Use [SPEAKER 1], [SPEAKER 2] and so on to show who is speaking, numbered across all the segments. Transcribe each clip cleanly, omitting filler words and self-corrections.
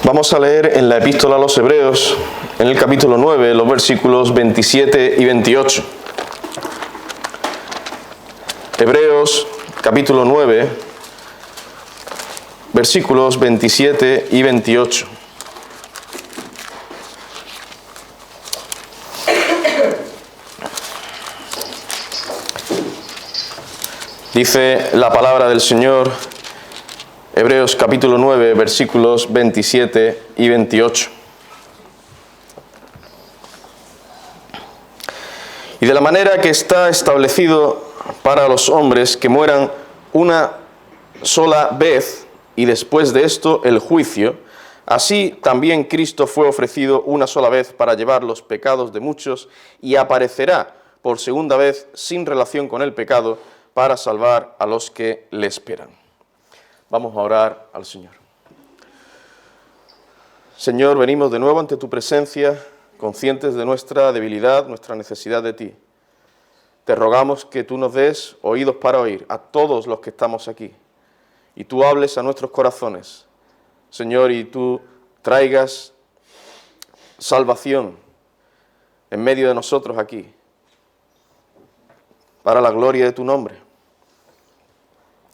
[SPEAKER 1] Vamos a leer en la Epístola a los Hebreos, en el capítulo 9, los versículos 27 y 28. Hebreos, capítulo 9, versículos 27 y 28. Dice la palabra del Señor, Hebreos capítulo 9, versículos 27 y 28. Y de la manera que está establecido para los hombres que mueran una sola vez y después de esto el juicio, así también Cristo fue ofrecido una sola vez para llevar los pecados de muchos y aparecerá por segunda vez sin relación con el pecado para salvar a los que le esperan. Vamos a orar al Señor. Señor, venimos de nuevo ante tu presencia, conscientes de nuestra debilidad, nuestra necesidad de ti. Te rogamos que tú nos des oídos para oír a todos los que estamos aquí, y tú hables a nuestros corazones, Señor, y tú traigas salvación en medio de nosotros aquí, para la gloria de tu nombre,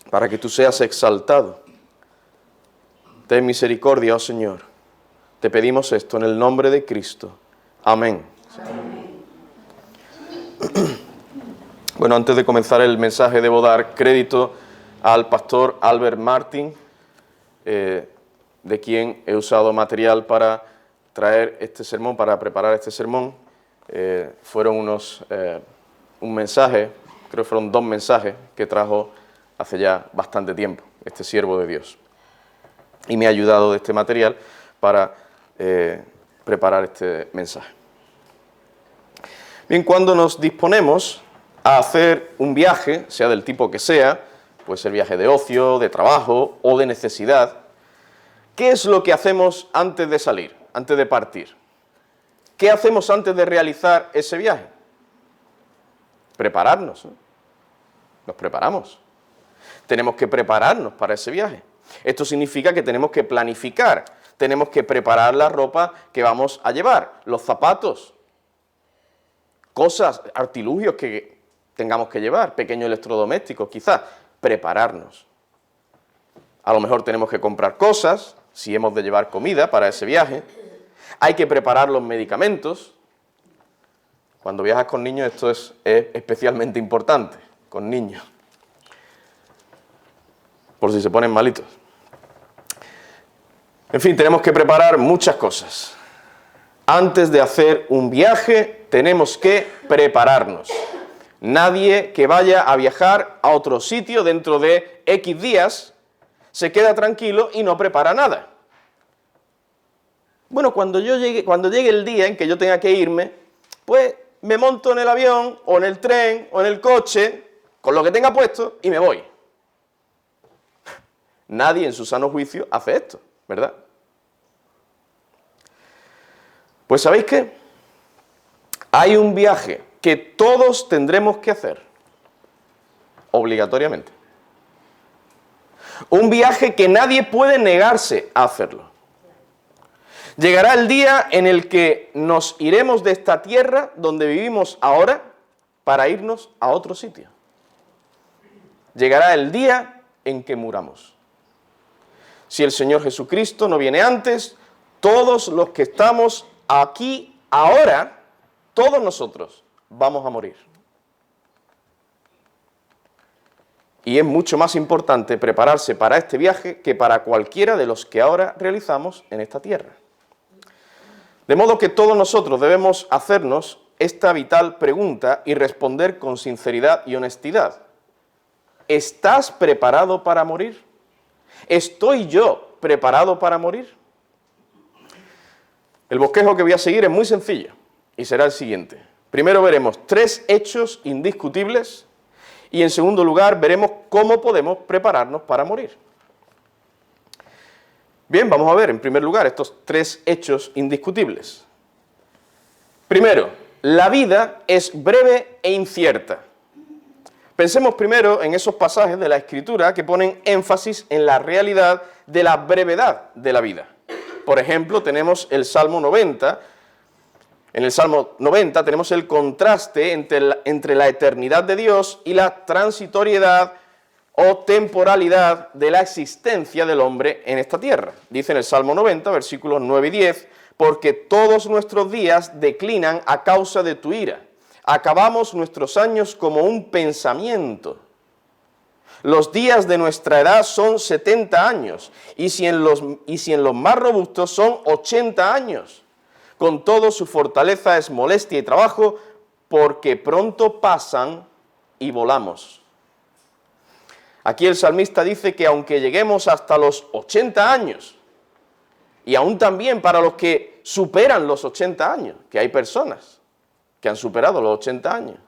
[SPEAKER 1] para que tú seas exaltado. Ten misericordia, oh Señor. Te pedimos esto en el nombre de Cristo. Amén. Amén. Bueno, antes de comenzar el mensaje debo dar crédito al pastor Albert Martin, de quien he usado material para traer este sermón, para preparar este sermón. Fueron un mensaje, creo que fueron 2 mensajes que trajo hace ya bastante tiempo este siervo de Dios. Y me ha ayudado de este material para preparar este mensaje. Bien, cuando nos disponemos a hacer un viaje, sea del tipo que sea, puede ser viaje de ocio, de trabajo o de necesidad, ¿qué es lo que hacemos antes de salir, antes de partir? ¿Qué hacemos antes de realizar ese viaje? Prepararnos, ¿no? Nos preparamos. Tenemos que prepararnos para ese viaje. Esto significa que tenemos que planificar, tenemos que preparar la ropa que vamos a llevar, los zapatos, cosas, artilugios que tengamos que llevar, pequeños electrodomésticos, quizás, prepararnos. A lo mejor tenemos que comprar cosas, si hemos de llevar comida para ese viaje. Hay que preparar los medicamentos. Cuando viajas con niños esto es especialmente importante, con niños, por si se ponen malitos. En fin, tenemos que preparar muchas cosas. Antes de hacer un viaje tenemos que prepararnos. Nadie que vaya a viajar a otro sitio dentro de X días se queda tranquilo y no prepara nada. Bueno, cuando llegue el día en que yo tenga que irme, pues me monto en el avión o en el tren o en el coche con lo que tenga puesto y me voy. Nadie en su sano juicio hace esto, ¿verdad? Pues ¿sabéis qué? Hay un viaje que todos tendremos que hacer, obligatoriamente. Un viaje que nadie puede negarse a hacerlo. Llegará el día en el que nos iremos de esta tierra donde vivimos ahora para irnos a otro sitio. Llegará el día en que muramos. Si el Señor Jesucristo no viene antes, todos los que estamos aquí ahora, todos nosotros vamos a morir. Y es mucho más importante prepararse para este viaje que para cualquiera de los que ahora realizamos en esta tierra. De modo que todos nosotros debemos hacernos esta vital pregunta y responder con sinceridad y honestidad. ¿Estás preparado para morir? ¿Estoy yo preparado para morir? El bosquejo que voy a seguir es muy sencillo y será el siguiente. Primero veremos 3 hechos indiscutibles y en segundo lugar veremos cómo podemos prepararnos para morir. Bien, vamos a ver en primer lugar estos 3 hechos indiscutibles. Primero, la vida es breve e incierta. Pensemos primero en esos pasajes de la Escritura que ponen énfasis en la realidad de la brevedad de la vida. Por ejemplo, tenemos el Salmo 90. En el Salmo 90 tenemos el contraste entre la eternidad de Dios y la transitoriedad o temporalidad de la existencia del hombre en esta tierra. Dice en el Salmo 90, versículos 9 y 10, porque todos nuestros días declinan a causa de tu ira. Acabamos nuestros años como un pensamiento. Los días de nuestra edad son 70 años, y si en los más robustos son 80 años. Con todo, su fortaleza es molestia y trabajo, porque pronto pasan y volamos. Aquí el salmista dice que aunque lleguemos hasta los 80 años, y aún también para los que superan los 80 años, que hay personas que han superado los 80 años,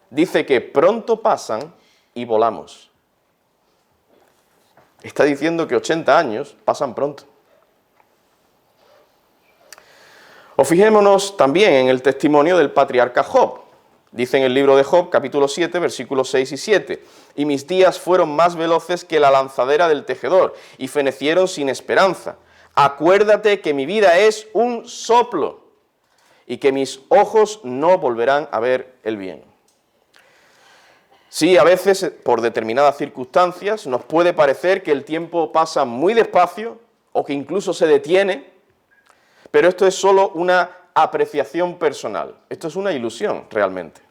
[SPEAKER 1] dice que pronto pasan y volamos. Está diciendo que 80 años pasan pronto. O fijémonos también en el testimonio del patriarca Job. Dice en el libro de Job, capítulo 7, versículos 6 y 7, y mis días fueron más veloces que la lanzadera del tejedor, y fenecieron sin esperanza. Acuérdate que mi vida es un soplo, y que mis ojos no volverán a ver el bien. Sí, a veces, por determinadas circunstancias, nos puede parecer que el tiempo pasa muy despacio, o que incluso se detiene, pero esto es solo una apreciación personal. Esto es una ilusión, realmente.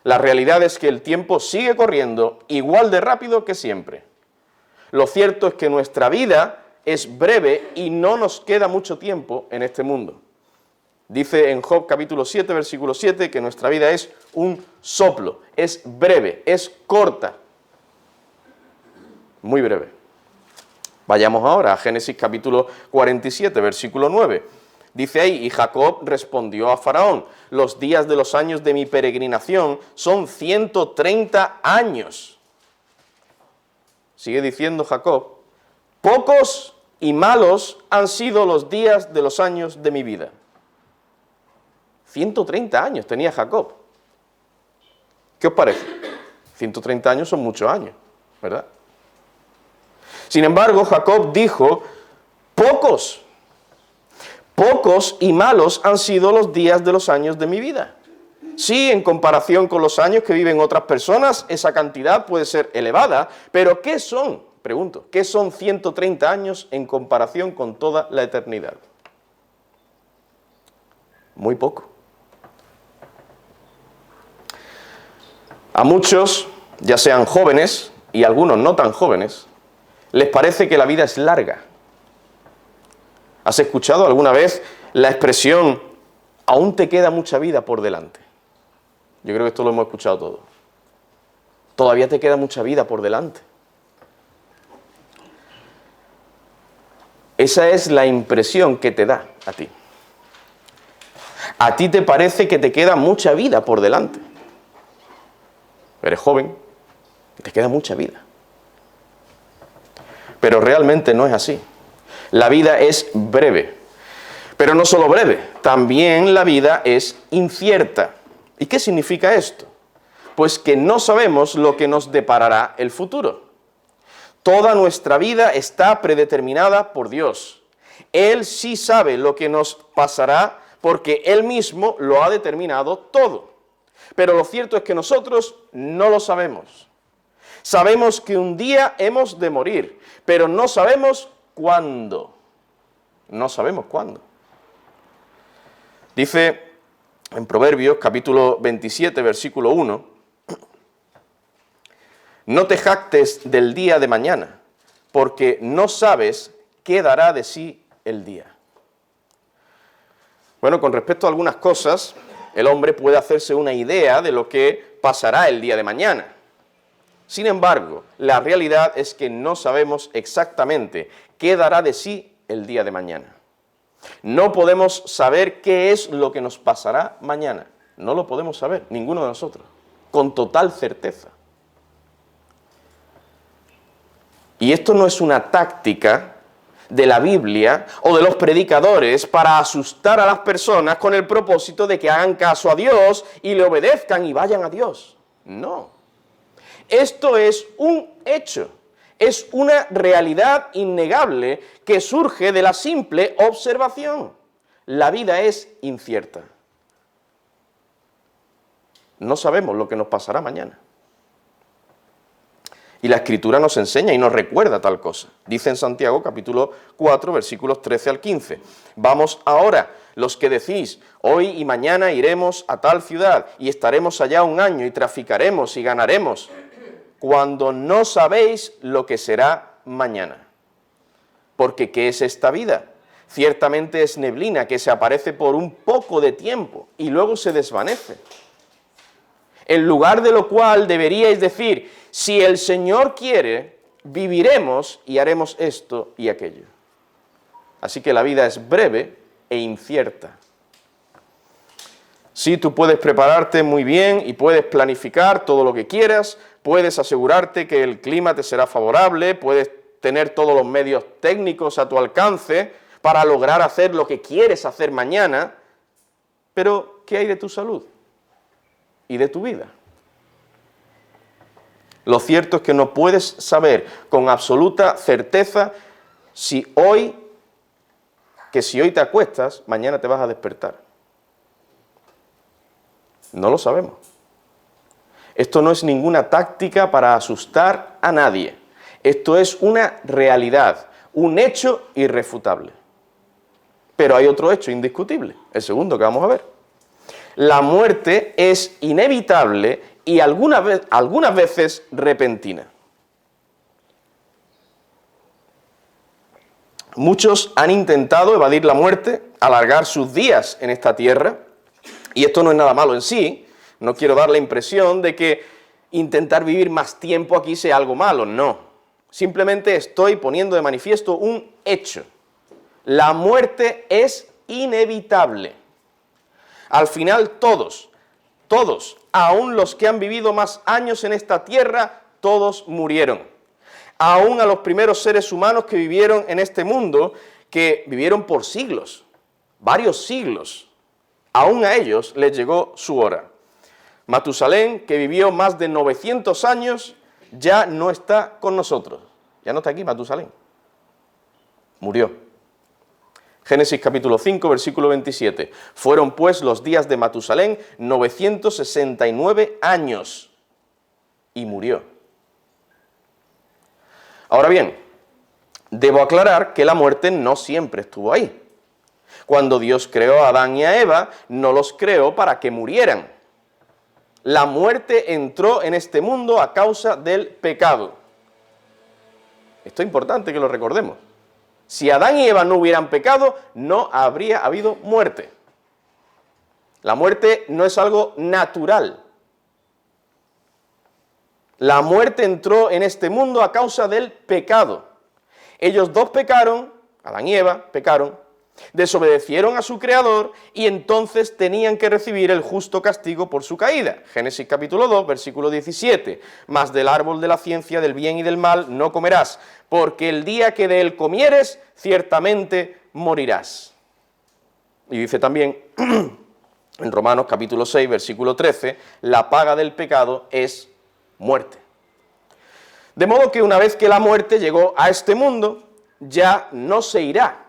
[SPEAKER 1] La realidad es que el tiempo sigue corriendo igual de rápido que siempre. Lo cierto es que nuestra vida es breve y no nos queda mucho tiempo en este mundo. Dice en Job capítulo 7, versículo 7, que nuestra vida es un soplo, es breve, es corta. Muy breve. Vayamos ahora a Génesis capítulo 47, versículo 9. Dice ahí, y Jacob respondió a Faraón, los días de los años de mi peregrinación son 130 años. Sigue diciendo Jacob, pocos y malos han sido los días de los años de mi vida. 130 años tenía Jacob. ¿Qué os parece? 130 años son muchos años, ¿verdad? Sin embargo, Jacob dijo, pocos y malos han sido los días de los años de mi vida. Sí, en comparación con los años que viven otras personas, esa cantidad puede ser elevada, pero ¿qué son? Pregunto, ¿qué son 130 años en comparación con toda la eternidad? Muy poco. A muchos, ya sean jóvenes y algunos no tan jóvenes, les parece que la vida es larga. ¿Has escuchado alguna vez la expresión, aún te queda mucha vida por delante? Yo creo que esto lo hemos escuchado todos. Todavía te queda mucha vida por delante. Esa es la impresión que te da a ti. A ti te parece que te queda mucha vida por delante. Eres joven, te queda mucha vida. Pero realmente no es así. La vida es breve. Pero no solo breve, también la vida es incierta. ¿Y qué significa esto? Pues que no sabemos lo que nos deparará el futuro. Toda nuestra vida está predeterminada por Dios. Él sí sabe lo que nos pasará porque Él mismo lo ha determinado todo. Pero lo cierto es que nosotros no lo sabemos. Sabemos que un día hemos de morir, pero no sabemos cuándo. No sabemos cuándo. Dice en Proverbios, capítulo 27, versículo 1, no te jactes del día de mañana, porque no sabes qué dará de sí el día. Bueno, con respecto a algunas cosas, el hombre puede hacerse una idea de lo que pasará el día de mañana. Sin embargo, la realidad es que no sabemos exactamente qué dará de sí el día de mañana. No podemos saber qué es lo que nos pasará mañana. No lo podemos saber, ninguno de nosotros, con total certeza. Y esto no es una táctica de la Biblia o de los predicadores para asustar a las personas con el propósito de que hagan caso a Dios y le obedezcan y vayan a Dios. No. Esto es un hecho. Es una realidad innegable que surge de la simple observación. La vida es incierta. No sabemos lo que nos pasará mañana. Y la Escritura nos enseña y nos recuerda tal cosa. Dice en Santiago, capítulo 4, versículos 13 al 15. Vamos ahora, los que decís, hoy y mañana iremos a tal ciudad y estaremos allá un año y traficaremos y ganaremos, cuando no sabéis lo que será mañana. Porque ¿qué es esta vida? Ciertamente es neblina que se aparece por un poco de tiempo y luego se desvanece. En lugar de lo cual deberíais decir, si el Señor quiere, viviremos y haremos esto y aquello. Así que la vida es breve e incierta. Sí, tú puedes prepararte muy bien y puedes planificar todo lo que quieras, puedes asegurarte que el clima te será favorable, puedes tener todos los medios técnicos a tu alcance para lograr hacer lo que quieres hacer mañana, pero ¿qué hay de tu salud y de tu vida? Lo cierto es que no puedes saber con absoluta certeza si hoy te acuestas, mañana te vas a despertar. No lo sabemos. Esto no es ninguna táctica para asustar a nadie. Esto es una realidad, un hecho irrefutable. Pero hay otro hecho indiscutible, el segundo que vamos a ver. La muerte es inevitable y algunas veces repentina. Muchos han intentado evadir la muerte, alargar sus días en esta tierra, y esto no es nada malo en sí. No quiero dar la impresión de que intentar vivir más tiempo aquí sea algo malo, no. Simplemente estoy poniendo de manifiesto un hecho. La muerte es inevitable. Al final todos, aun los que han vivido más años en esta tierra, todos murieron. Aun a los primeros seres humanos que vivieron en este mundo, que vivieron por siglos, varios siglos, aun a ellos les llegó su hora. Matusalén, que vivió más de 900 años, ya no está con nosotros. Ya no está aquí Matusalén. Murió. Génesis capítulo 5, versículo 27. Fueron pues los días de Matusalén 969 años y murió. Ahora bien, debo aclarar que la muerte no siempre estuvo ahí. Cuando Dios creó a Adán y a Eva, no los creó para que murieran. La muerte entró en este mundo a causa del pecado. Esto es importante que lo recordemos. Si Adán y Eva no hubieran pecado, no habría habido muerte. La muerte no es algo natural. La muerte entró en este mundo a causa del pecado. Ellos dos pecaron, Adán y Eva pecaron, desobedecieron a su Creador y entonces tenían que recibir el justo castigo por su caída. Génesis capítulo 2, versículo 17. Mas del árbol de la ciencia del bien y del mal no comerás, porque el día que de él comieres, ciertamente morirás. Y dice también en Romanos capítulo 6, versículo 13, la paga del pecado es muerte. De modo que una vez que la muerte llegó a este mundo, ya no se irá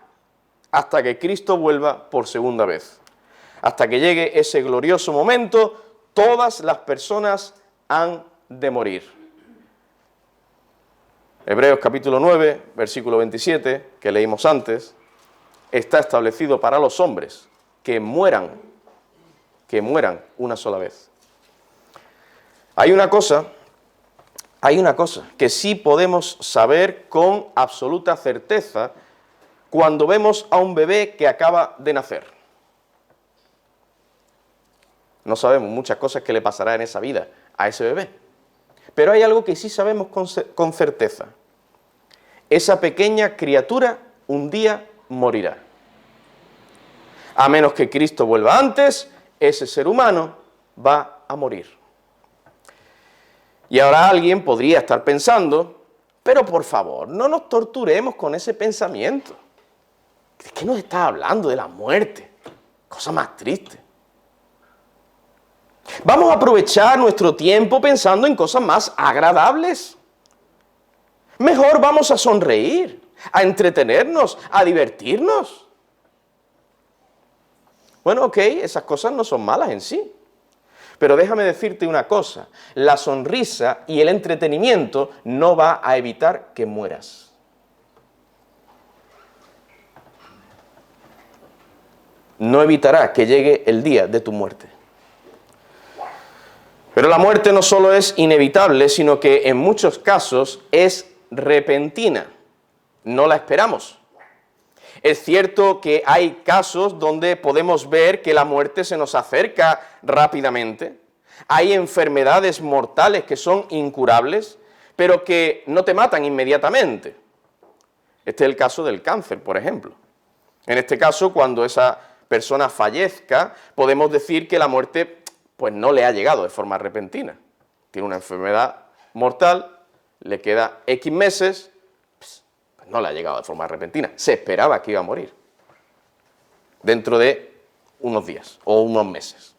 [SPEAKER 1] hasta que Cristo vuelva por segunda vez. Hasta que llegue ese glorioso momento, todas las personas han de morir. Hebreos capítulo 9, versículo 27, que leímos antes, está establecido para los hombres que mueran una sola vez. Hay una cosa que sí podemos saber con absoluta certeza cuando vemos a un bebé que acaba de nacer. No sabemos muchas cosas que le pasará en esa vida a ese bebé, pero hay algo que sí sabemos con certeza. Esa pequeña criatura un día morirá. A menos que Cristo vuelva antes, ese ser humano va a morir. Y ahora alguien podría estar pensando, pero por favor, no nos torturemos con ese pensamiento. ¿De qué nos está hablando? De la muerte. Cosa más triste. Vamos a aprovechar nuestro tiempo pensando en cosas más agradables. Mejor vamos a sonreír, a entretenernos, a divertirnos. Bueno, ok, esas cosas no son malas en sí. Pero déjame decirte una cosa, la sonrisa y el entretenimiento no va a evitar que mueras. No evitará que llegue el día de tu muerte. Pero la muerte no solo es inevitable, sino que en muchos casos es repentina. No la esperamos. Es cierto que hay casos donde podemos ver que la muerte se nos acerca rápidamente. Hay enfermedades mortales que son incurables, pero que no te matan inmediatamente. Este es el caso del cáncer, por ejemplo. En este caso, cuando esa persona fallezca, podemos decir que la muerte pues no le ha llegado de forma repentina. Tiene una enfermedad mortal, le queda X meses, pues no le ha llegado de forma repentina. Se esperaba que iba a morir dentro de unos días o unos meses.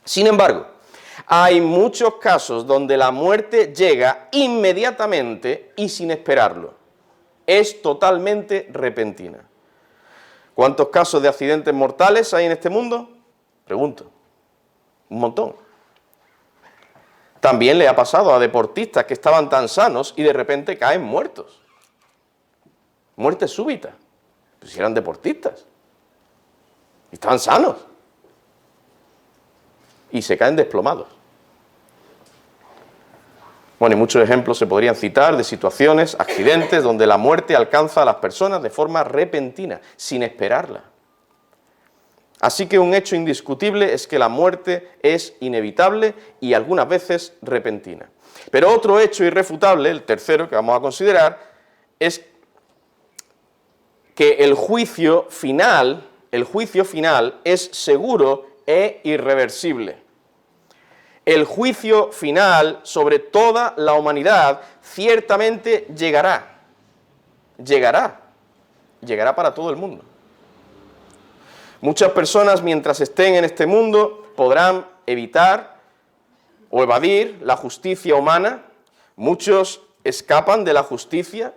[SPEAKER 1] Sin embargo, hay muchos casos donde la muerte llega inmediatamente y sin esperarlo. Es totalmente repentina. ¿Cuántos casos de accidentes mortales hay en este mundo? Pregunto. Un montón. También le ha pasado a deportistas que estaban tan sanos y de repente caen muertos. Muerte súbita. Pues si eran deportistas. Y estaban sanos. Y se caen desplomados. Bueno, y muchos ejemplos se podrían citar de situaciones, accidentes, donde la muerte alcanza a las personas de forma repentina, sin esperarla. Así que un hecho indiscutible es que la muerte es inevitable y algunas veces repentina. Pero otro hecho irrefutable, el tercero que vamos a considerar, es que el juicio final es seguro e irreversible. El juicio final sobre toda la humanidad ciertamente llegará. Llegará para todo el mundo. Muchas personas, mientras estén en este mundo, podrán evitar o evadir la justicia humana. Muchos escapan de la justicia,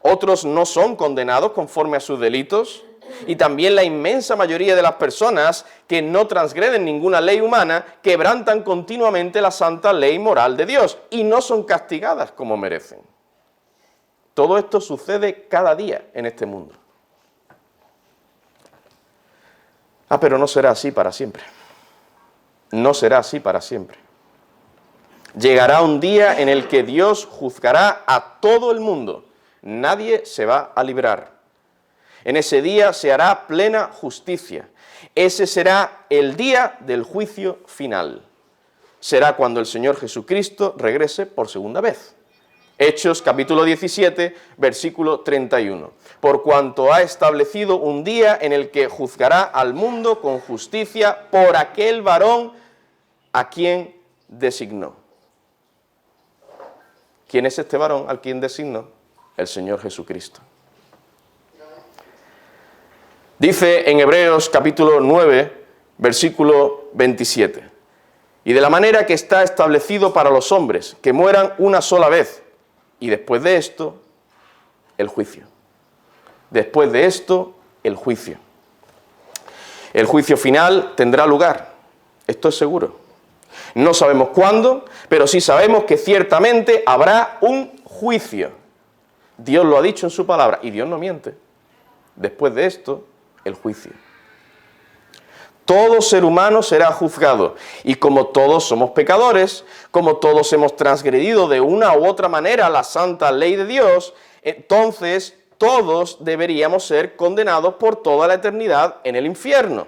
[SPEAKER 1] otros no son condenados conforme a sus delitos, y también la inmensa mayoría de las personas que no transgreden ninguna ley humana quebrantan continuamente la santa ley moral de Dios y no son castigadas como merecen. Todo esto sucede cada día en este mundo. Pero no será así para siempre. No será así para siempre. Llegará un día en el que Dios juzgará a todo el mundo. Nadie se va a librar. En ese día se hará plena justicia. Ese será el día del juicio final. Será cuando el Señor Jesucristo regrese por segunda vez. Hechos capítulo 17, versículo 31. Por cuanto ha establecido un día en el que juzgará al mundo con justicia por aquel varón a quien designó. ¿Quién es este varón al quien designó? El Señor Jesucristo. Dice en Hebreos capítulo 9, versículo 27. Y de la manera que está establecido para los hombres, que mueran una sola vez, y después de esto, el juicio. Después de esto, el juicio. El juicio final tendrá lugar, esto es seguro. No sabemos cuándo, pero sí sabemos que ciertamente habrá un juicio. Dios lo ha dicho en su palabra, y Dios no miente. Después de esto, el juicio. Todo ser humano será juzgado, y como todos somos pecadores, como todos hemos transgredido de una u otra manera la santa ley de Dios, entonces todos deberíamos ser condenados por toda la eternidad en el infierno.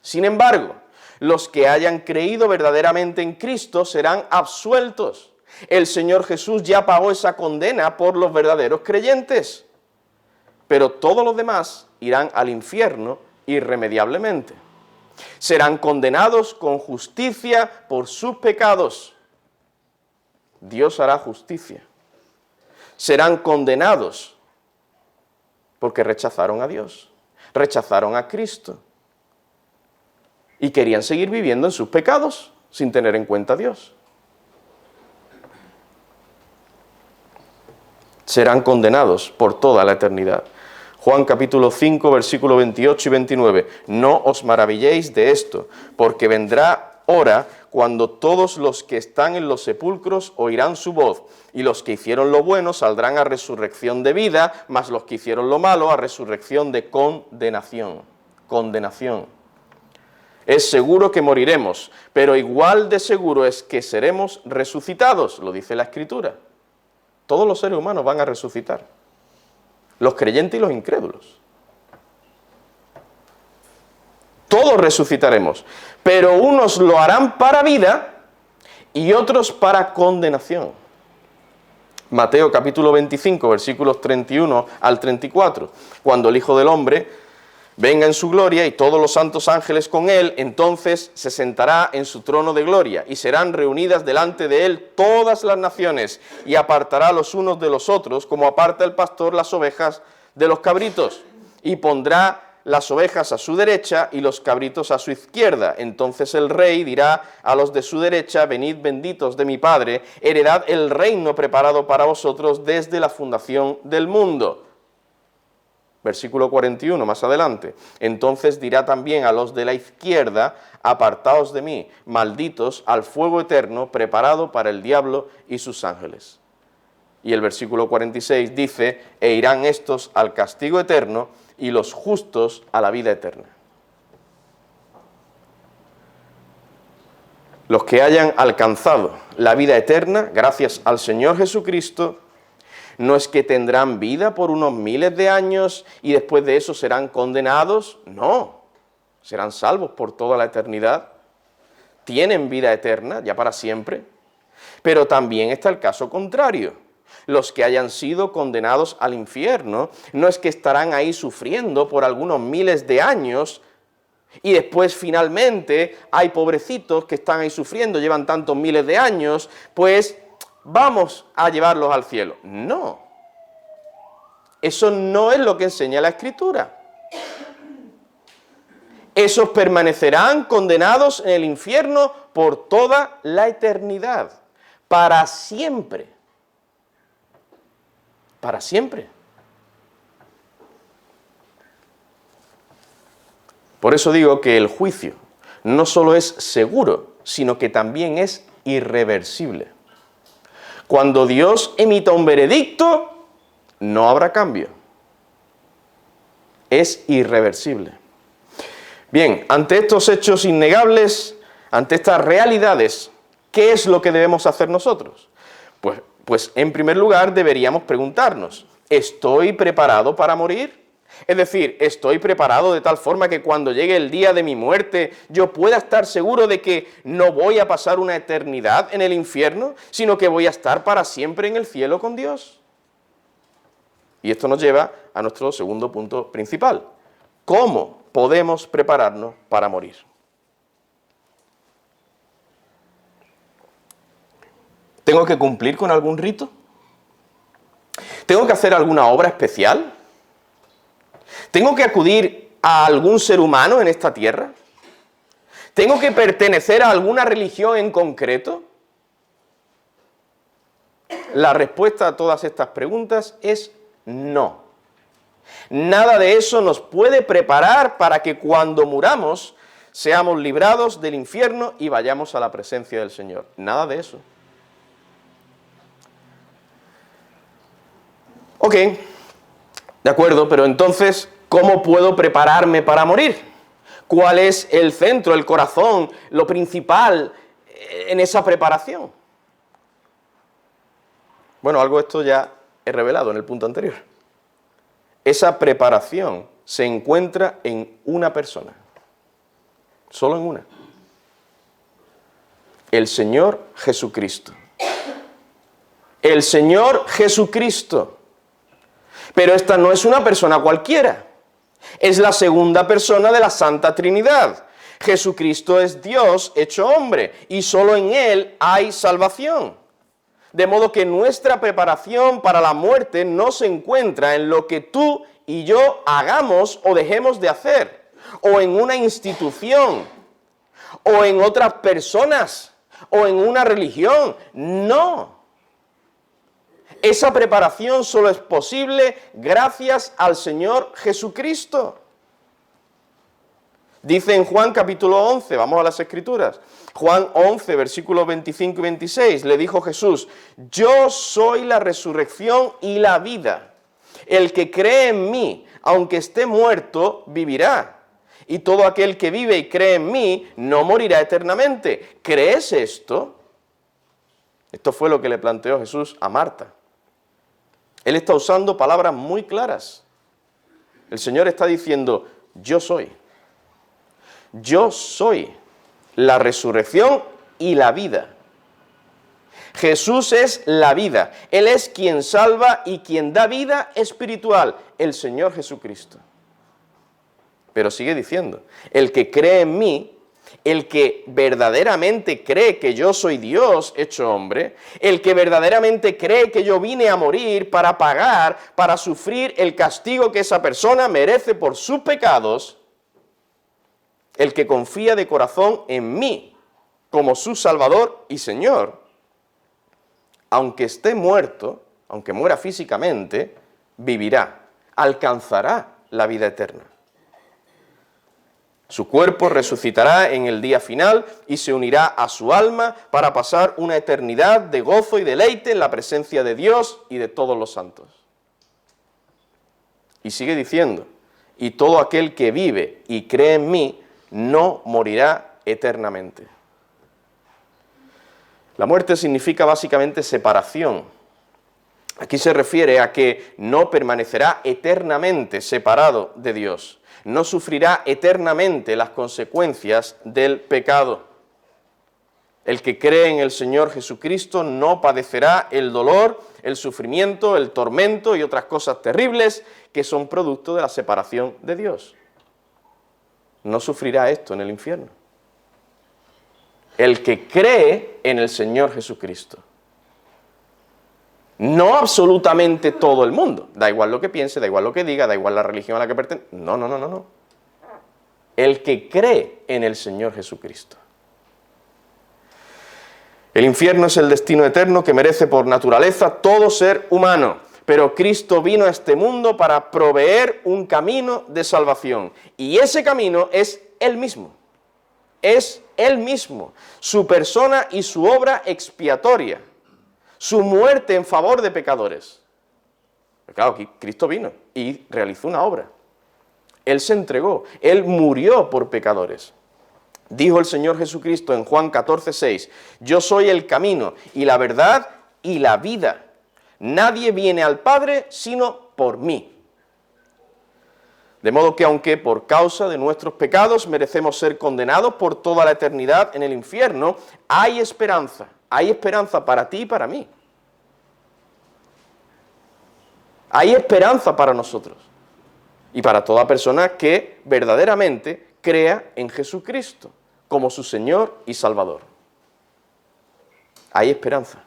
[SPEAKER 1] Sin embargo, los que hayan creído verdaderamente en Cristo serán absueltos. El Señor Jesús ya pagó esa condena por los verdaderos creyentes, pero todos los demás irán al infierno irremediablemente. Serán condenados con justicia por sus pecados. Dios hará justicia. Serán condenados porque rechazaron a Dios, rechazaron a Cristo y querían seguir viviendo en sus pecados sin tener en cuenta a Dios. serán condenados por toda la eternidad. Juan capítulo 5, versículo 28 y 29. No os maravilléis de esto, porque vendrá hora cuando todos los que están en los sepulcros oirán su voz, y los que hicieron lo bueno saldrán a resurrección de vida, mas los que hicieron lo malo a resurrección de condenación. Condenación. Es seguro que moriremos, pero igual de seguro es que seremos resucitados, lo dice la Escritura. Todos los seres humanos van a resucitar, los creyentes y los incrédulos. Todos resucitaremos, pero unos lo harán para vida y otros para condenación. Mateo capítulo 25, versículos 31 al 34. Cuando el Hijo del Hombre venga en su gloria y todos los santos ángeles con él, entonces se sentará en su trono de gloria y serán reunidas delante de él todas las naciones y apartará los unos de los otros como aparta el pastor las ovejas de los cabritos y pondrá las ovejas a su derecha y los cabritos a su izquierda. Entonces el rey dirá a los de su derecha: venid benditos de mi Padre, heredad el reino preparado para vosotros desde la fundación del mundo. Versículo 41, más adelante. Entonces dirá también a los de la izquierda: apartaos de mí, malditos, al fuego eterno preparado para el diablo y sus ángeles. Y el versículo 46 dice: e irán estos al castigo eterno y los justos a la vida eterna. Los que hayan alcanzado la vida eterna, gracias al Señor Jesucristo, no es que tendrán vida por unos miles de años y después de eso serán condenados, no, serán salvos por toda la eternidad, tienen vida eterna ya para siempre, pero también está el caso contrario. Los que hayan sido condenados al infierno, no es que estarán ahí sufriendo por algunos miles de años y después finalmente hay pobrecitos que están ahí sufriendo, llevan tantos miles de años, pues vamos a llevarlos al cielo. No, eso no es lo que enseña la Escritura. Esos permanecerán condenados en el infierno por toda la eternidad, para siempre. Para siempre. Por eso digo que el juicio no solo es seguro, sino que también es irreversible. Cuando Dios emita un veredicto, no habrá cambio. Es irreversible. Bien, ante estos hechos innegables, ante estas realidades, ¿qué es lo que debemos hacer nosotros? Pues en primer lugar deberíamos preguntarnos: ¿estoy preparado para morir? Es decir, ¿estoy preparado de tal forma que cuando llegue el día de mi muerte yo pueda estar seguro de que no voy a pasar una eternidad en el infierno, sino que voy a estar para siempre en el cielo con Dios? Y esto nos lleva a nuestro segundo punto principal: ¿cómo podemos prepararnos para morir? ¿Tengo que cumplir con algún rito? ¿Tengo que hacer alguna obra especial? ¿Tengo que acudir a algún ser humano en esta tierra? ¿Tengo que pertenecer a alguna religión en concreto? La respuesta a todas estas preguntas es no. Nada de eso nos puede preparar para que cuando muramos seamos librados del infierno y vayamos a la presencia del Señor. Nada de eso. Ok, de acuerdo, pero entonces, ¿cómo puedo prepararme para morir? ¿Cuál es el centro, el corazón, lo principal en esa preparación? Bueno, algo de esto ya he revelado en el punto anterior. Esa preparación se encuentra en una persona, solo en una: el Señor Jesucristo. El Señor Jesucristo. Pero esta no es una persona cualquiera, es la segunda persona de la Santa Trinidad. Jesucristo es Dios hecho hombre y solo en Él hay salvación. De modo que nuestra preparación para la muerte no se encuentra en lo que tú y yo hagamos o dejemos de hacer, o en una institución, o en otras personas, o en una religión. No. Esa preparación solo es posible gracias al Señor Jesucristo. Dice en Juan capítulo 11, vamos a las Escrituras, Juan 11, versículos 25 y 26, le dijo Jesús: yo soy la resurrección y la vida. El que cree en mí, aunque esté muerto, vivirá. Y todo aquel que vive y cree en mí, no morirá eternamente. ¿Crees esto? Esto fue lo que le planteó Jesús a Marta. Él está usando palabras muy claras. El Señor está diciendo: yo soy. Yo soy la resurrección y la vida. Jesús es la vida. Él es quien salva y quien da vida espiritual, el Señor Jesucristo. Pero sigue diciendo: el que cree en mí, el que verdaderamente cree que yo soy Dios hecho hombre, el que verdaderamente cree que yo vine a morir para pagar, para sufrir el castigo que esa persona merece por sus pecados, el que confía de corazón en mí como su Salvador y Señor, aunque esté muerto, aunque muera físicamente, vivirá, alcanzará la vida eterna. Su cuerpo resucitará en el día final y se unirá a su alma para pasar una eternidad de gozo y deleite en la presencia de Dios y de todos los santos. Y sigue diciendo: y todo aquel que vive y cree en mí no morirá eternamente. La muerte significa básicamente separación. Aquí se refiere a que no permanecerá eternamente separado de Dios. No sufrirá eternamente las consecuencias del pecado. El que cree en el Señor Jesucristo no padecerá el dolor, el sufrimiento, el tormento y otras cosas terribles que son producto de la separación de Dios. No sufrirá esto en el infierno. El que cree en el Señor Jesucristo. No absolutamente todo el mundo. Da igual lo que piense, da igual lo que diga, da igual la religión a la que pertenece. No. El que cree en el Señor Jesucristo. El infierno es el destino eterno que merece por naturaleza todo ser humano. Pero Cristo vino a este mundo para proveer un camino de salvación. Y ese camino es Él mismo. Es Él mismo. Su persona y su obra expiatoria. Su muerte en favor de pecadores. Pero claro, aquí Cristo vino y realizó una obra. Él se entregó. Él murió por pecadores. Dijo el Señor Jesucristo en Juan 14:6, yo soy el camino y la verdad y la vida. Nadie viene al Padre sino por mí. De modo que aunque por causa de nuestros pecados merecemos ser condenados por toda la eternidad en el infierno, hay esperanza para ti y para mí. Hay esperanza para nosotros y para toda persona que verdaderamente crea en Jesucristo como su Señor y Salvador. Hay esperanza.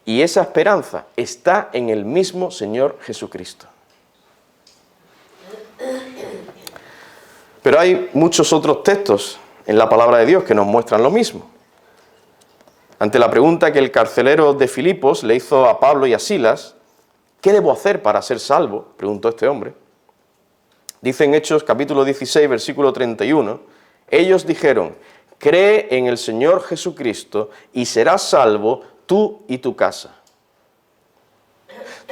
[SPEAKER 1] Y esa esperanza está en el mismo Señor Jesucristo. Pero hay muchos otros textos en la palabra de Dios que nos muestran lo mismo. Ante la pregunta que el carcelero de Filipos le hizo a Pablo y a Silas, ¿qué debo hacer para ser salvo?, preguntó este hombre. Dice en Hechos capítulo 16, versículo 31, ellos dijeron, cree en el Señor Jesucristo y serás salvo tú y tu casa.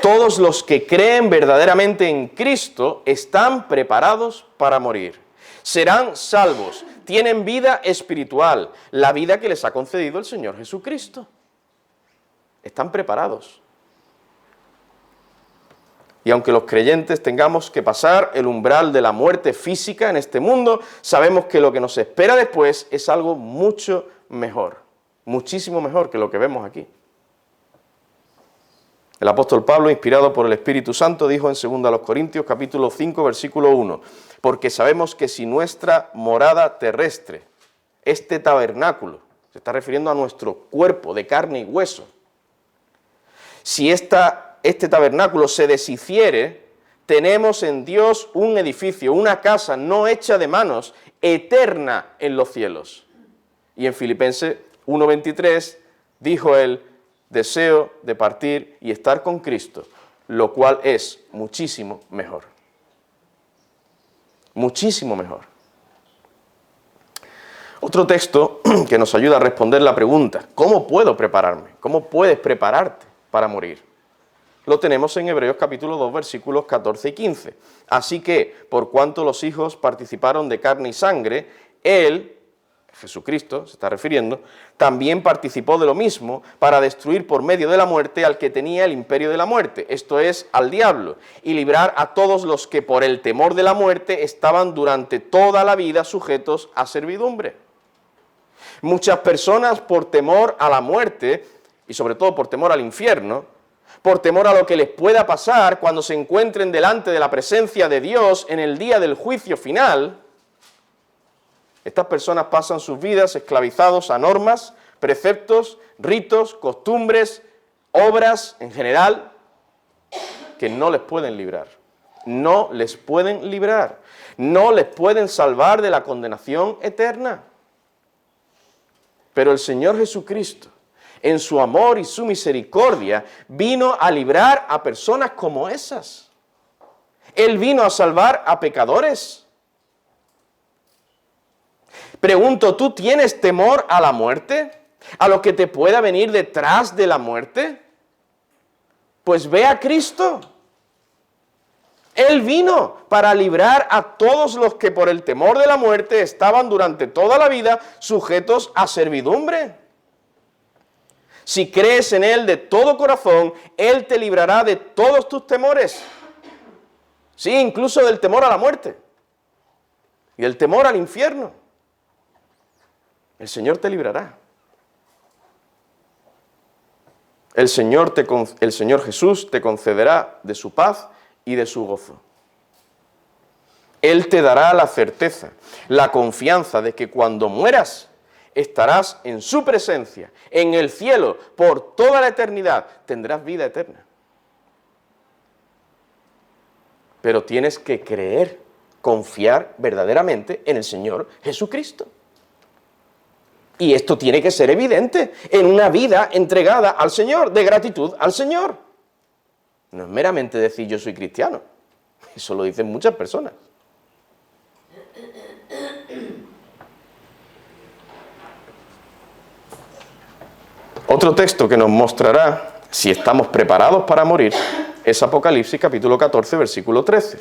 [SPEAKER 1] Todos los que creen verdaderamente en Cristo están preparados para morir. Serán salvos, tienen vida espiritual, la vida que les ha concedido el Señor Jesucristo. Están preparados. Y aunque los creyentes tengamos que pasar el umbral de la muerte física en este mundo, sabemos que lo que nos espera después es algo mucho mejor, muchísimo mejor que lo que vemos aquí. El apóstol Pablo, inspirado por el Espíritu Santo, dijo en 2 Corintios capítulo 5, versículo 1, porque sabemos que si nuestra morada terrestre, este tabernáculo, se está refiriendo a nuestro cuerpo de carne y hueso, si este tabernáculo se deshiciere, tenemos en Dios un edificio, una casa no hecha de manos, eterna en los cielos. Y en Filipenses 1:23 dijo él, deseo de partir y estar con Cristo, lo cual es muchísimo mejor. Muchísimo mejor. Otro texto que nos ayuda a responder la pregunta, ¿cómo puedo prepararme? ¿Cómo puedes prepararte para morir? Lo tenemos en Hebreos capítulo 2, versículos 14 y 15. Así que, por cuanto los hijos participaron de carne y sangre, Él, Jesucristo, se está refiriendo, también participó de lo mismo para destruir por medio de la muerte al que tenía el imperio de la muerte, esto es, al diablo, y librar a todos los que por el temor de la muerte estaban durante toda la vida sujetos a servidumbre. Muchas personas por temor a la muerte, y sobre todo por temor al infierno, por temor a lo que les pueda pasar cuando se encuentren delante de la presencia de Dios en el día del juicio final, estas personas pasan sus vidas esclavizados a normas, preceptos, ritos, costumbres, obras en general, que no les pueden librar. No les pueden librar. No les pueden salvar de la condenación eterna. Pero el Señor Jesucristo, en su amor y su misericordia, vino a librar a personas como esas. Él vino a salvar a pecadores. Pregunto, ¿tú tienes temor a la muerte? ¿A lo que te pueda venir detrás de la muerte? Pues ve a Cristo. Él vino para librar a todos los que por el temor de la muerte estaban durante toda la vida sujetos a servidumbre. Si crees en Él de todo corazón, Él te librará de todos tus temores. Sí, incluso del temor a la muerte y del temor al infierno. El Señor te librará. El Señor Jesús te concederá de su paz y de su gozo. Él te dará la certeza, la confianza de que cuando mueras, estarás en su presencia, en el cielo, por toda la eternidad, tendrás vida eterna. Pero tienes que creer, confiar verdaderamente en el Señor Jesucristo. Y esto tiene que ser evidente en una vida entregada al Señor, de gratitud al Señor. No es meramente decir yo soy cristiano, eso lo dicen muchas personas. Otro texto que nos mostrará si estamos preparados para morir es Apocalipsis capítulo 14, versículo 13.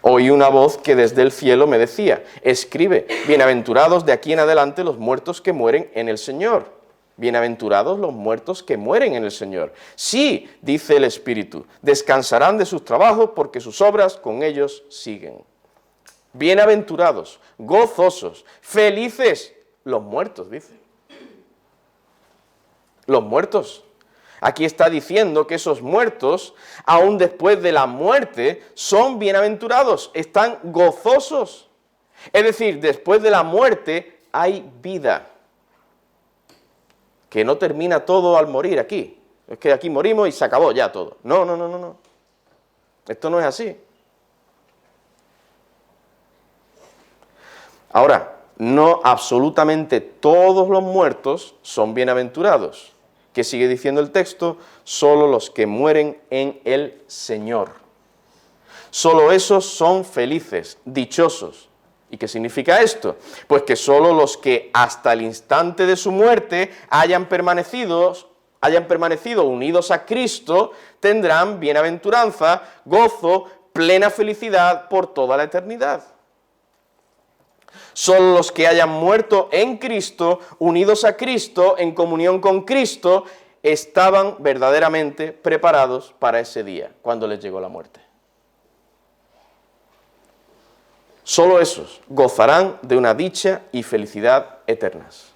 [SPEAKER 1] Oí una voz que desde el cielo me decía, escribe, bienaventurados de aquí en adelante los muertos que mueren en el Señor. Bienaventurados los muertos que mueren en el Señor. Sí, dice el Espíritu, descansarán de sus trabajos porque sus obras con ellos siguen. Bienaventurados, gozosos, felices, los muertos, dice. Los muertos. Aquí está diciendo que esos muertos, aún después de la muerte, son bienaventurados, están gozosos. Es decir, después de la muerte hay vida. Que no termina todo al morir aquí. Es que aquí morimos y se acabó ya todo. No. Esto no es así. Ahora, no absolutamente todos los muertos son bienaventurados. ¿Qué sigue diciendo el texto? Solo los que mueren en el Señor. Solo esos son felices, dichosos. ¿Y qué significa esto? Pues que solo los que hasta el instante de su muerte hayan permanecido unidos a Cristo tendrán bienaventuranza, gozo, plena felicidad por toda la eternidad. Solo los que hayan muerto en Cristo, unidos a Cristo, en comunión con Cristo, estaban verdaderamente preparados para ese día, cuando les llegó la muerte. Solo esos gozarán de una dicha y felicidad eternas.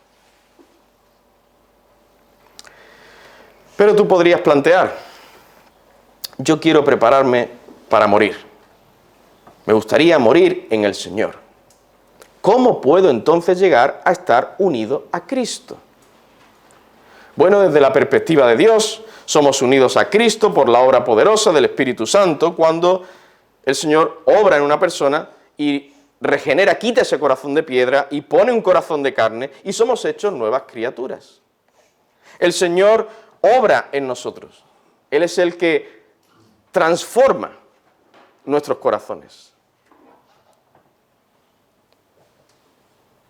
[SPEAKER 1] Pero tú podrías plantear, yo quiero prepararme para morir. Me gustaría morir en el Señor. ¿Cómo puedo entonces llegar a estar unido a Cristo? Bueno, desde la perspectiva de Dios, somos unidos a Cristo por la obra poderosa del Espíritu Santo, cuando el Señor obra en una persona y regenera, quita ese corazón de piedra y pone un corazón de carne y somos hechos nuevas criaturas. El Señor obra en nosotros. Él es el que transforma nuestros corazones.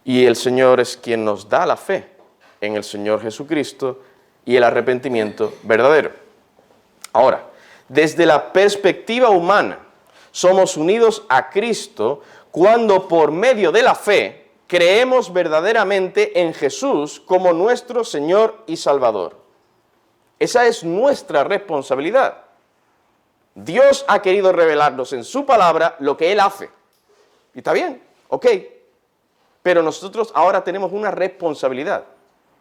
[SPEAKER 1] Y el Señor es quien nos da la fe en el Señor Jesucristo y el arrepentimiento verdadero. Ahora, desde la perspectiva humana, somos unidos a Cristo cuando por medio de la fe creemos verdaderamente en Jesús como nuestro Señor y Salvador. Esa es nuestra responsabilidad. Dios ha querido revelarnos en su palabra lo que Él hace. Y está bien, ok. Pero nosotros ahora tenemos una responsabilidad.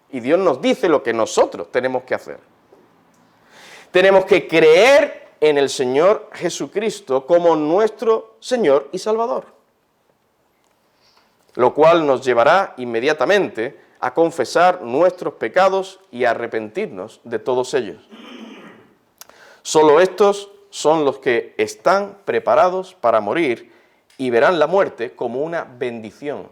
[SPEAKER 1] Y Dios nos dice lo que nosotros tenemos que hacer. Tenemos que creer en el Señor Jesucristo como nuestro Señor y Salvador. Lo cual nos llevará inmediatamente a confesar nuestros pecados y a arrepentirnos de todos ellos. Solo estos son los que están preparados para morir y verán la muerte como una bendición.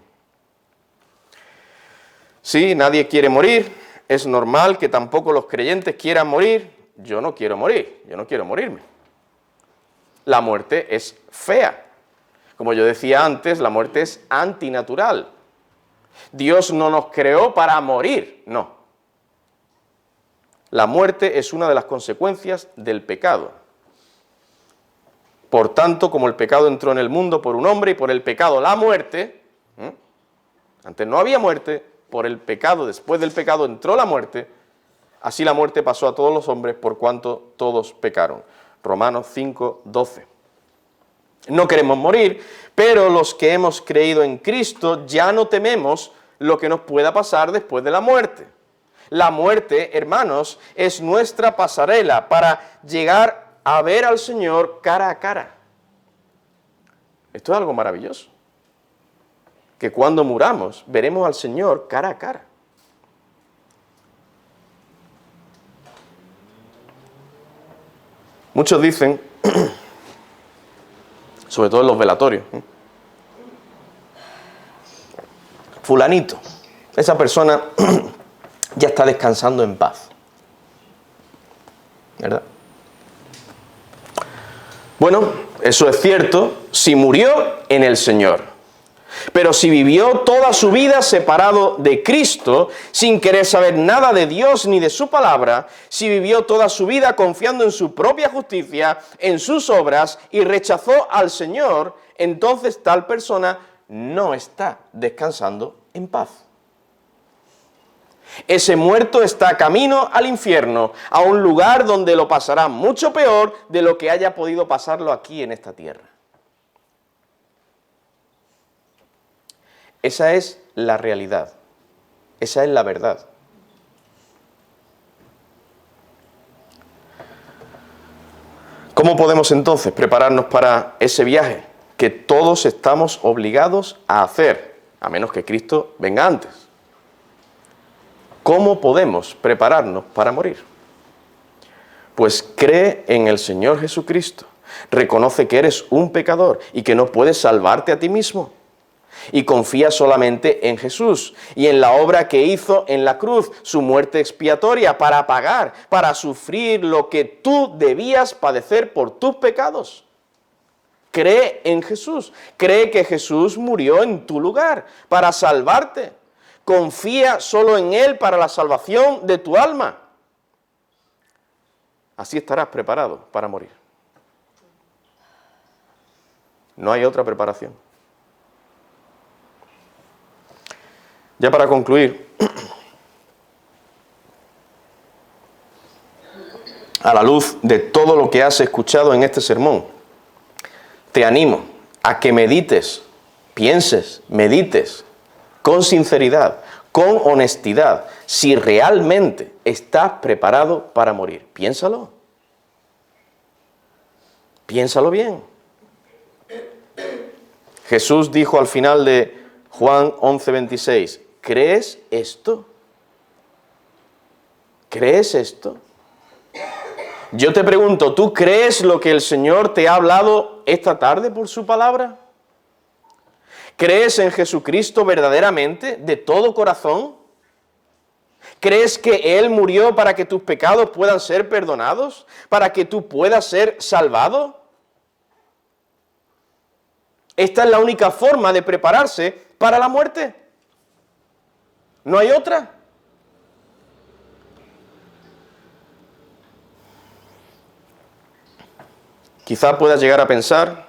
[SPEAKER 1] Sí, nadie quiere morir, es normal que tampoco los creyentes quieran morir. Yo no quiero morir, yo no quiero morirme. La muerte es fea. Como yo decía antes, la muerte es antinatural. Dios no nos creó para morir, no. La muerte es una de las consecuencias del pecado. Por tanto, como el pecado entró en el mundo por un hombre y por el pecado la muerte, antes no había muerte, por el pecado, después del pecado entró la muerte, así la muerte pasó a todos los hombres por cuanto todos pecaron. Romanos 5:12. No queremos morir, pero los que hemos creído en Cristo ya no tememos lo que nos pueda pasar después de la muerte. La muerte, hermanos, es nuestra pasarela para llegar a ver al Señor cara a cara. Esto es algo maravilloso. Que cuando muramos veremos al Señor cara a cara. Muchos dicen, sobre todo en los velatorios, fulanito, esa persona ya está descansando en paz, ¿verdad? Bueno, eso es cierto si murió en el Señor. Pero si vivió toda su vida separado de Cristo, sin querer saber nada de Dios ni de su palabra, si vivió toda su vida confiando en su propia justicia, en sus obras, y rechazó al Señor, entonces tal persona no está descansando en paz. Ese muerto está camino al infierno, a un lugar donde lo pasará mucho peor de lo que haya podido pasarlo aquí en esta tierra. Esa es la realidad, esa es la verdad. ¿Cómo podemos entonces prepararnos para ese viaje que todos estamos obligados a hacer, a menos que Cristo venga antes? ¿Cómo podemos prepararnos para morir? Pues cree en el Señor Jesucristo, reconoce que eres un pecador y que no puedes salvarte a ti mismo. Y confía solamente en Jesús y en la obra que hizo en la cruz, su muerte expiatoria para pagar, para sufrir lo que tú debías padecer por tus pecados. Cree en Jesús, cree que Jesús murió en tu lugar para salvarte. Confía solo en Él para la salvación de tu alma. Así estarás preparado para morir. No hay otra preparación. Ya para concluir, a la luz de todo lo que has escuchado en este sermón, te animo a que medites, pienses, medites con sinceridad, con honestidad, si realmente estás preparado para morir. Piénsalo. Piénsalo bien. Jesús dijo al final de Juan 11:26, ¿crees esto? ¿Crees esto? Yo te pregunto, ¿tú crees lo que el Señor te ha hablado esta tarde por su palabra? ¿Crees en Jesucristo verdaderamente, de todo corazón? ¿Crees que Él murió para que tus pecados puedan ser perdonados? ¿Para que tú puedas ser salvado? Esta es la única forma de prepararse para la muerte. No hay otra. Quizá puedas llegar a pensar,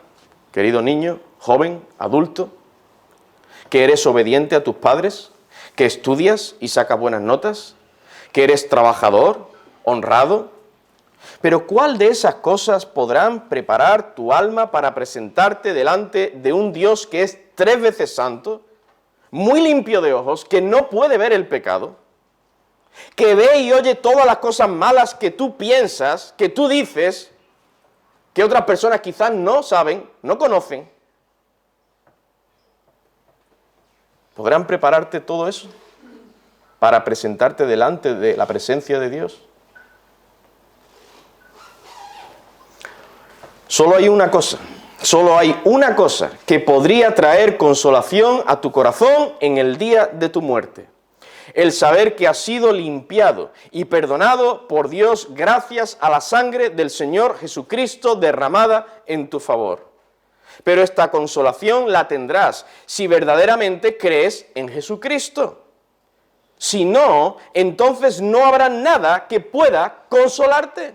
[SPEAKER 1] querido niño, joven, adulto, que eres obediente a tus padres, que estudias y sacas buenas notas, que eres trabajador, honrado. Pero ¿cuál de esas cosas podrán preparar tu alma para presentarte delante de un Dios que es 3 veces santo, muy limpio de ojos, que no puede ver el pecado, que ve y oye todas las cosas malas que tú piensas, que tú dices, que otras personas quizás no saben, no conocen? ¿Podrán prepararte todo eso para presentarte delante de la presencia de Dios? Solo hay una cosa que podría traer consolación a tu corazón en el día de tu muerte. El saber que has sido limpiado y perdonado por Dios gracias a la sangre del Señor Jesucristo derramada en tu favor. Pero esta consolación la tendrás si verdaderamente crees en Jesucristo. Si no, entonces no habrá nada que pueda consolarte.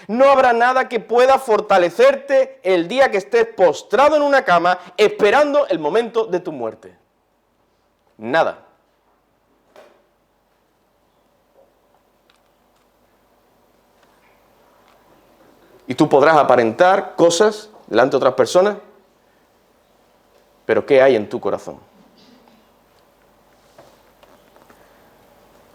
[SPEAKER 1] No habrá nada que pueda fortalecerte el día que estés postrado en una cama esperando el momento de tu muerte. Nada. Y tú podrás aparentar cosas delante de otras personas, pero ¿qué hay en tu corazón?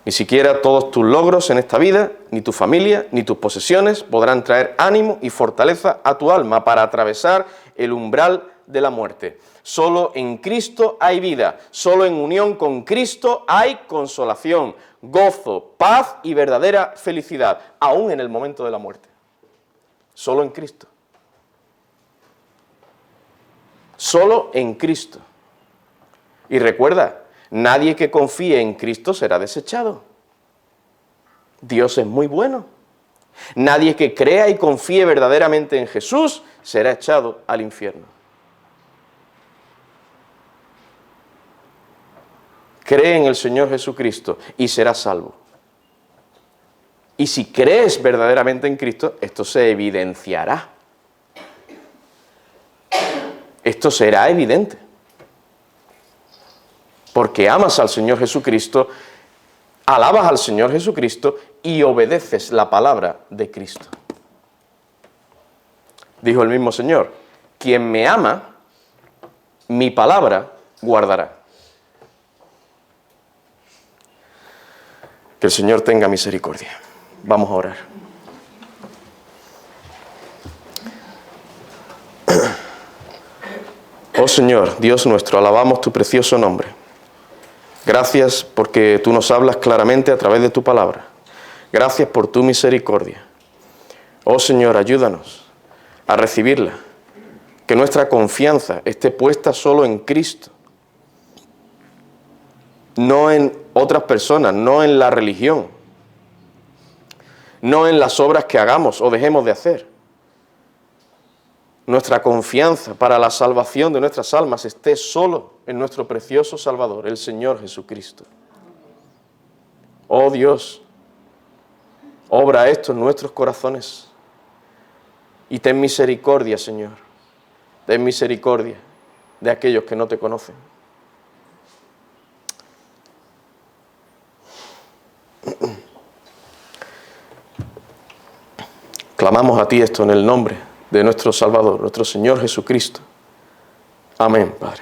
[SPEAKER 1] Ni siquiera todos tus logros en esta vida, ni tu familia, ni tus posesiones podrán traer ánimo y fortaleza a tu alma para atravesar el umbral de la muerte. Solo en Cristo hay vida, solo en unión con Cristo hay consolación, gozo, paz y verdadera felicidad, aún en el momento de la muerte. Solo en Cristo. Solo en Cristo. Y recuerda, nadie que confíe en Cristo será desechado. Dios es muy bueno. Nadie que crea y confíe verdaderamente en Jesús será echado al infierno. Cree en el Señor Jesucristo y serás salvo. Y si crees verdaderamente en Cristo, esto se evidenciará. Esto será evidente. Porque amas al Señor Jesucristo, alabas al Señor Jesucristo y obedeces la palabra de Cristo. Dijo el mismo Señor, quien me ama, mi palabra guardará. Que el Señor tenga misericordia. Vamos a orar. Oh Señor, Dios nuestro, alabamos tu precioso nombre. Gracias porque tú nos hablas claramente a través de tu palabra. Gracias por tu misericordia. Oh Señor, ayúdanos a recibirla. Que nuestra confianza esté puesta solo en Cristo. No en otras personas, no en la religión. No en las obras que hagamos o dejemos de hacer. Nuestra confianza para la salvación de nuestras almas esté solo en nuestro precioso Salvador, el Señor Jesucristo. Oh Dios, obra esto en nuestros corazones y ten misericordia, Señor. Ten misericordia de aquellos que no te conocen. Clamamos a ti esto en el nombre de nuestro Salvador, nuestro Señor Jesucristo. Amén, Padre.